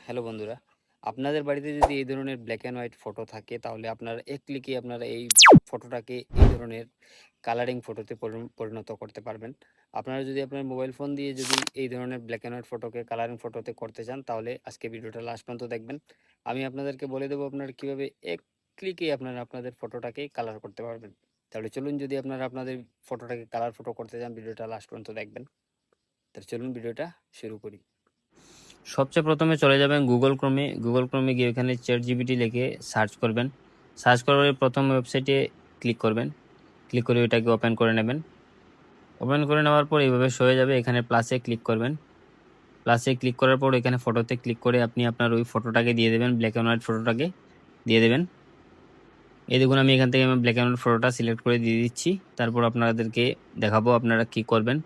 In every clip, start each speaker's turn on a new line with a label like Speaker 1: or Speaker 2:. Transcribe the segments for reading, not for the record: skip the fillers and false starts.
Speaker 1: Hello বন্ধুরা, আপনাদের বাড়িতে যদি এই ধরনের ব্ল্যাক অ্যান্ড হোয়াইট ফটো থাকে তাহলে আপনারা এক ক্লিকে আপনারা এই ফটোটাকে এই ধরনের কালারিং ফটোতে পরিণত করতে পারবেন। আপনারা যদি আপনার মোবাইল ফোন দিয়ে যদি এই ধরনের ব্ল্যাক অ্যান্ড হোয়াইট ফটোকে কালারিং ফটোতে করতে চান তাহলে আজকে ভিডিওটা লাস্ট পর্যন্ত দেখবেন। আমি আপনাদেরকে বলে দেবো আপনারা কীভাবে এক ক্লিকে আপনারা আপনাদের ফটোটাকে কালার করতে পারবেন। তাহলে চলুন, যদি আপনারা আপনাদের ফটোটাকে কালার ফটো করতে চান ভিডিওটা লাস্ট পর্যন্ত দেখবেন। তাহলে চলুন ভিডিওটা শুরু করি। সবচেয়ে প্রথমে চলে যাবেন গুগল ক্রোমে গিয়ে এখানে ChatGPT লিখে সার্চ করবেন। সার্চ করার প্রথম ওয়েবসাইটে ক্লিক করবেন। ক্লিক করে ওইটাকে ওপেন করে নেবেন। ওপেন করে নেওয়ার পর এইভাবে শো হয়ে যাবে। এখানে প্লাসে ক্লিক করবেন। প্লাসে ক্লিক করার পর এখানে ফটোতে ক্লিক করে আপনি আপনার ওই ফটোটাকে দিয়ে দেবেন, ব্ল্যাক অ্যান্ড হোয়াইট ফটোটাকে দিয়ে দেবেন। এই দেখুন, আমি এখান থেকে ব্ল্যাক অ্যান্ড হোয়াইট ফটোটা সিলেক্ট করে দিয়ে দিচ্ছি। তারপর আপনাদেরকে দেখাবো আপনারা কি করবেন।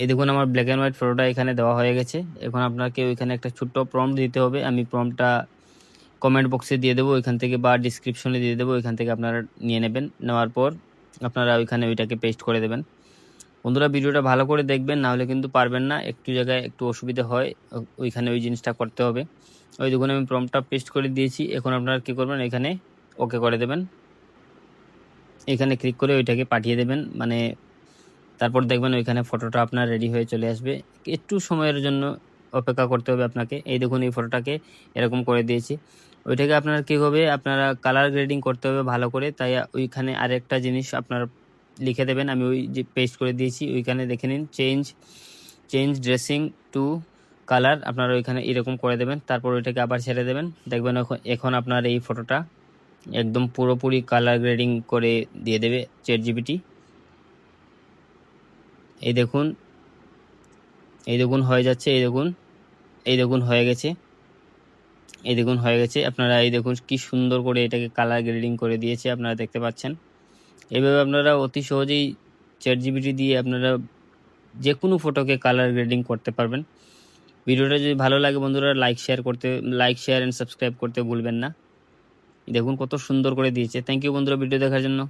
Speaker 1: এই দেখুন, আমার ব্ল্যাক অ্যান্ড হোয়াইট ফটোটা এখানে দেওয়া হয়ে গেছে। এখন আপনাকে ওইখানে একটা ছোট্ট প্রম্পট দিতে হবে। আমি প্রম্পটটা কমেন্ট বক্সে দিয়ে দেবো ওইখান থেকে, বা ডিসক্রিপশনে দিয়ে দেবো, ওইখান থেকে আপনারা নিয়ে নেবেন। নেওয়ার পর আপনারা ওইখানে ওইটাকে পেস্ট করে দেবেন। বন্ধুরা, ভিডিওটা ভালো করে দেখবেন, নাহলে কিন্তু পারবেন না। একটু জায়গায় একটু অসুবিধা হয়, ওইখানে ওই জিনিসটা করতে হবে। ওই দেখুন, আমি প্রম্পটটা পেস্ট করে দিয়েছি। এখন আপনারা কী করবেন, এখানে ওকে করে দেবেন। এখানে ক্লিক করে ওইটাকে পাঠিয়ে দেবেন, মানে তারপর দেখবেন ওইখানে ফটোটা আপনার রেডি হয়ে চলে আসবে। একটু সময়ের জন্য অপেক্ষা করতে হবে আপনাকে। এই দেখুন, এই ফটোটাকে এরকম করে দিয়েছি। ওইটাকে আপনার কী হবে, আপনারা কালার গ্রেডিং করতে হবে ভালো করে। তাই ওইখানে আরেকটা জিনিস আপনার লিখে দেবেন। আমি ওই যে পেস্ট করে দিয়েছি, ওইখানে দেখে নিন, চেঞ্জ ড্রেসিং টু কালার। আপনারা ওইখানে এরকম করে দেবেন। তারপর ওইটাকে আবার ছেড়ে দেবেন। দেখবেন এখন আপনার এই ফটোটা একদম পুরোপুরি কালার গ্রেডিং করে দিয়ে দেবে ChatGPT। এই দেখুন, হয়ে যাচ্ছে। এই দেখুন হয়ে গেছে। আপনারা এই দেখুন কি সুন্দর করে এটাকে কালার গ্রেডিং করে দিয়েছে, আপনারা দেখতে পাচ্ছেন। এইভাবে আপনারা অতি সহজেই ChatGPT দিয়ে আপনারা যে কোনো ফটোকে কালার গ্রেডিং করতে পারবেন। ভিডিওটা যদি ভালো লাগে বন্ধুরা, লাইক শেয়ার অ্যান্ড সাবস্ক্রাইব করতে ভুলবেন না। দেখুন কত সুন্দর করে দিয়েছে। থ্যাংক ইউ বন্ধুরা ভিডিও দেখার জন্য।